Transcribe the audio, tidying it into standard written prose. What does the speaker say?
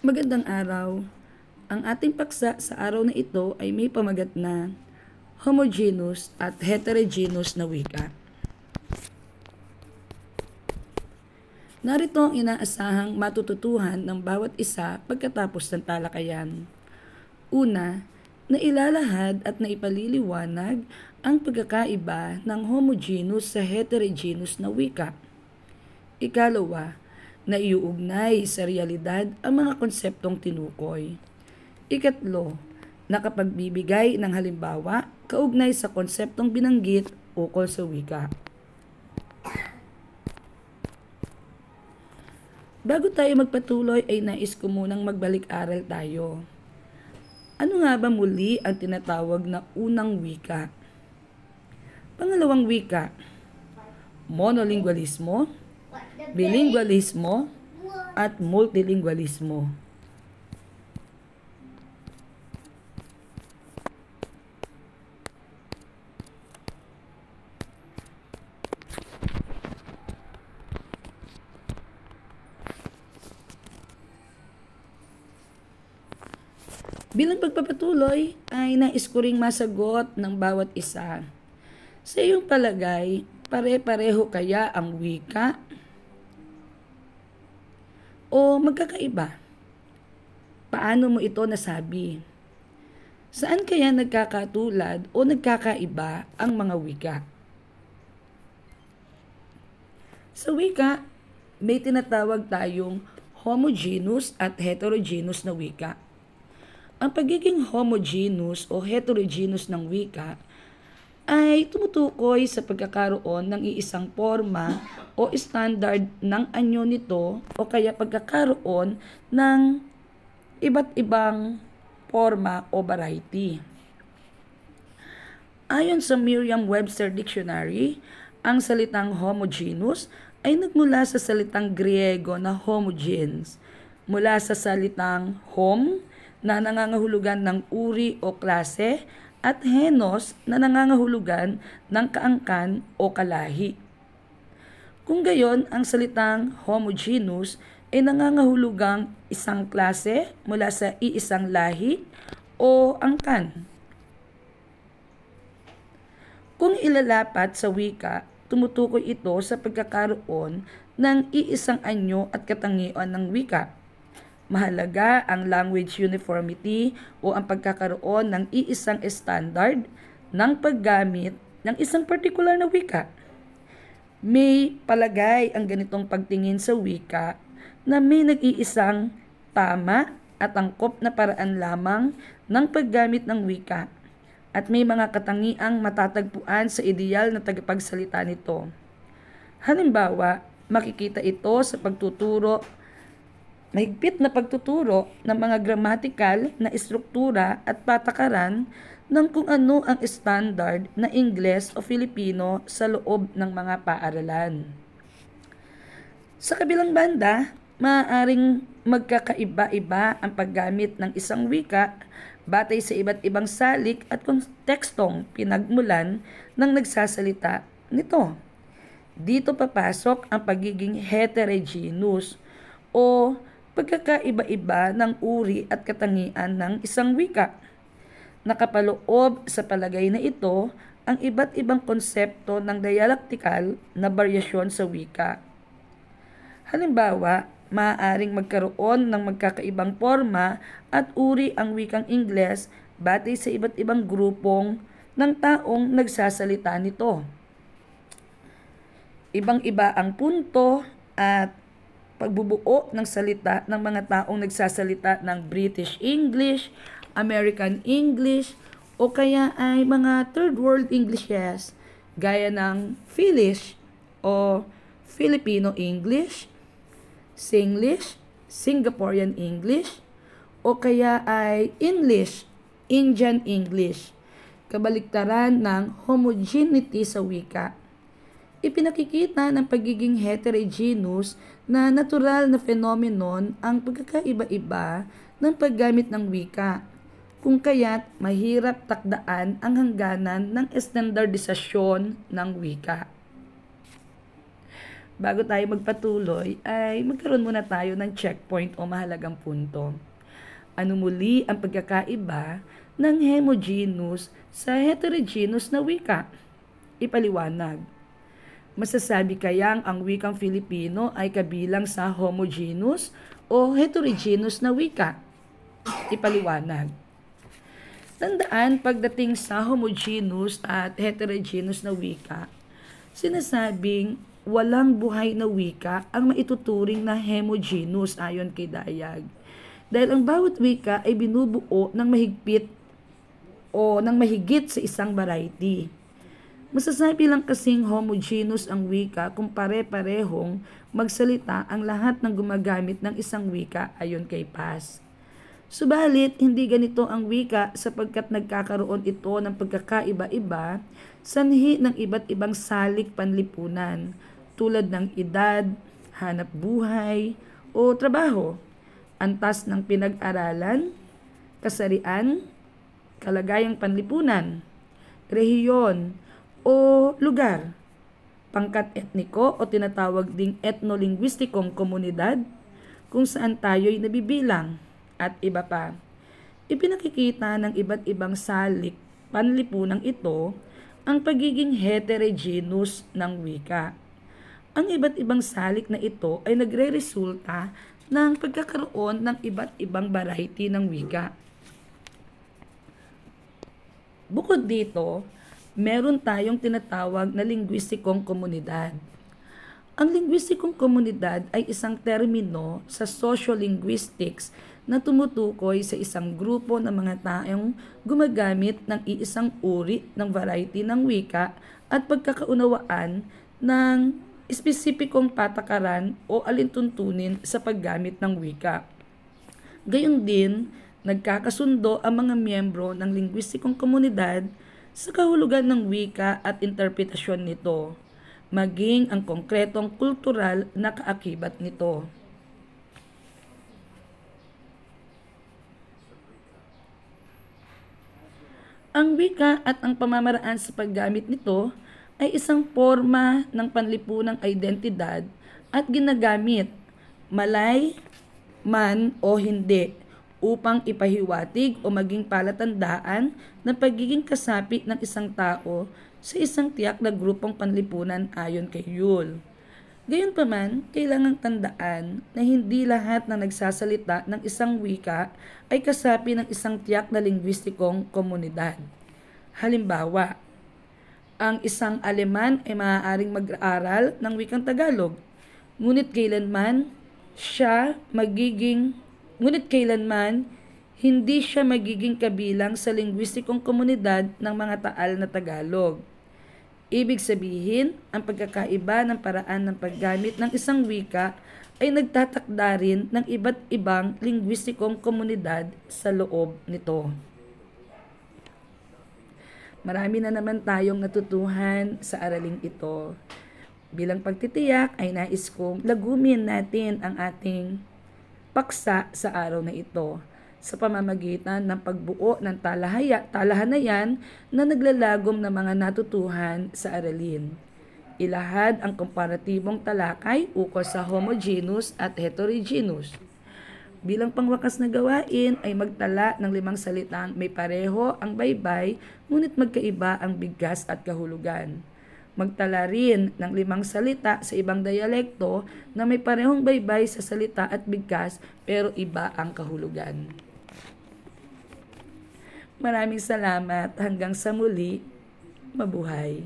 Magandang araw. Ang ating paksa sa araw na ito ay may pamagat na homogeneous at heterogeneous na wika. Narito ang inaasahang matututuhan ng bawat isa pagkatapos ng talakayan. Una, nailalahad at naipaliliwanag ang pagkakaiba ng homogeneous sa heterogeneous na wika. Ikalawa, naiuugnay sa realidad ang mga konseptong tinukoy. Ikatlo, nakapagbibigay ng halimbawa kaugnay sa konseptong binanggit ukol sa wika. Bago tayo magpatuloy ay nais ko munang magbalik-aral tayo. Ano nga ba muli ang tinatawag na unang wika? Pangalawang wika, monolingualismo, bilingualismo, at multilingualismo. Bilang pagpapatuloy ay nais ko ring masagot ng bawat isa. Sa iyong palagay, pare-pareho kaya ang wika? O magkakaiba? Paano mo ito nasabi? Saan kaya nagkakatulad o nagkakaiba ang mga wika? Sa wika, may tinatawag tayong homogeneous at heterogeneous na wika. Ang pagiging homogeneous o heterogeneous ng wika ay tumutukoy sa pagkakaroon ng iisang forma o standard ng anyo nito o kaya pagkakaroon ng iba't ibang forma o variety. Ayon sa Merriam-Webster Dictionary, ang salitang homogeneous ay nagmula sa salitang Griego na homogenes, mula sa salitang hom na nangangahulugan ng uri o klase at henos na nangangahulugan ng kaangkan o kalahi. Kung gayon, ang salitang homogeneous ay nangangahulugang isang klase mula sa iisang lahi o angkan. Kung ilalapat sa wika, tumutukoy ito sa pagkakaroon ng iisang anyo at katangian ng wika. Mahalaga ang language uniformity o ang pagkakaroon ng iisang standard ng paggamit ng isang partikular na wika. May palagay ang ganitong pagtingin sa wika na may nag-iisang tama at angkop na paraan lamang ng paggamit ng wika at may mga katangiang matatagpuan sa ideal na tagapagsalita nito. Halimbawa, makikita ito sa mahigpit na pagtuturo ng mga gramatikal na istruktura at patakaran ng kung ano ang standard na Ingles o Filipino sa loob ng mga paaralan. Sa kabilang banda, maaaring magkakaiba-iba ang paggamit ng isang wika batay sa iba't ibang salik at kontekstong pinagmulan ng nagsasalita nito. Dito papasok ang pagiging heterogeneous o pagkakaiba-iba ng uri at katangian ng isang wika. Nakapaloob sa palagay na ito ang iba't ibang konsepto ng dialectical na baryasyon sa wika. Halimbawa, maaaring magkaroon ng magkakaibang forma at uri ang wikang Ingles batay sa iba't ibang grupong ng taong nagsasalita nito. Ibang-iba ang punto at pagbubuo ng salita ng mga taong nagsasalita ng British English, American English, o kaya ay mga third world Englishes gaya ng Finnish o Filipino English, Singlish, Singaporean English, o kaya ay English, Indian English, kabaliktaran ng homogeneity sa wika. Ipinakikita ng pagiging heterogeneous na natural na phenomenon ang pagkakaiba-iba ng paggamit ng wika, kung kaya't mahirap takdaan ang hangganan ng estandardisasyon ng wika. Bago tayo magpatuloy, ay magkaroon muna tayo ng checkpoint o mahalagang punto. Ano muli ang pagkakaiba ng homogeneous sa heterogeneous na wika? Ipaliwanag. Masasabi kayang ang wikang Filipino ay kabilang sa homogeneous o heterogeneous na wika? Ipaliwanag. Tandaan, pagdating sa homogeneous at heterogeneous na wika, sinasabing walang buhay na wika ang maituturing na homogeneous ayon kay Dayag. Dahil ang bawat wika ay binubuo ng mahigpit o ng mahigit sa isang variety. Masasabi lang kasing homogeneous ang wika kung pare-parehong magsalita ang lahat ng gumagamit ng isang wika ayon kay Paz. Subalit, hindi ganito ang wika sapagkat nagkakaroon ito ng pagkakaiba-iba sanhi ng iba't ibang salik panlipunan tulad ng edad, hanap buhay, o trabaho, antas ng pinag-aralan, kasarian, kalagayang panlipunan, rehiyon, o lugar, pangkat etniko o tinatawag ding etnolinguistikong komunidad kung saan tayo'y nabibilang, at iba pa. Ipinakikita ng iba't ibang salik panlipunang ito ang pagiging heterogeneous ng wika. Ang iba't ibang salik na ito ay nagre-resulta ng pagkakaroon ng iba't ibang variety ng wika. Bukod dito, meron tayong tinatawag na lingwistikong komunidad. Ang lingwistikong komunidad ay isang termino sa sociolinguistics na tumutukoy sa isang grupo ng mga taong gumagamit ng iisang uri ng variety ng wika at pagkakaunawaan ng espesipikong patakaran o alintuntunin sa paggamit ng wika. Gayon din, nagkakasundo ang mga miyembro ng lingwistikong komunidad sa kahulugan ng wika at interpretasyon nito, maging ang konkretong kultural na kaakibat nito. Ang wika at ang pamamaraan sa paggamit nito ay isang forma ng panlipunang identidad at ginagamit, malay man o hindi, upang ipahiwatig o maging palatandaan ng pagiging kasapi ng isang tao sa isang tiyak na grupong panlipunan ayon kay Yule. Gayunpaman, kailangang tandaan na hindi lahat ng nagsasalita ng isang wika ay kasapi ng isang tiyak na lingwistikong komunidad. Halimbawa, ang isang Aleman ay maaaring mag-aaral ng wikang Tagalog, ngunit kailanman hindi siya magiging kabilang sa lingwistikong komunidad ng mga taal na Tagalog. Ibig sabihin, ang pagkakaiba ng paraan ng paggamit ng isang wika ay nagtatakda rin ng iba't ibang lingwistikong komunidad sa loob nito. Marami na naman tayong natutuhan sa araling ito. Bilang pagtitiyak ay nais kong lagumin natin ang ating paksa sa araw na ito sa pamamagitan ng pagbuo ng talahanayan na naglalagom ng mga natutuhan sa aralin. Ilahad ang komparatibong talakay ukol sa homogeneous at heterogeneous. Bilang pangwakas na gawain ay magtala ng 5 salitang may pareho ang baybay ngunit magkaiba ang bigkas at kahulugan. Magtala rin ng 5 salita sa ibang dialekto na may parehong baybay sa salita at bigkas pero iba ang kahulugan. Maraming salamat. Hanggang sa muli. Mabuhay.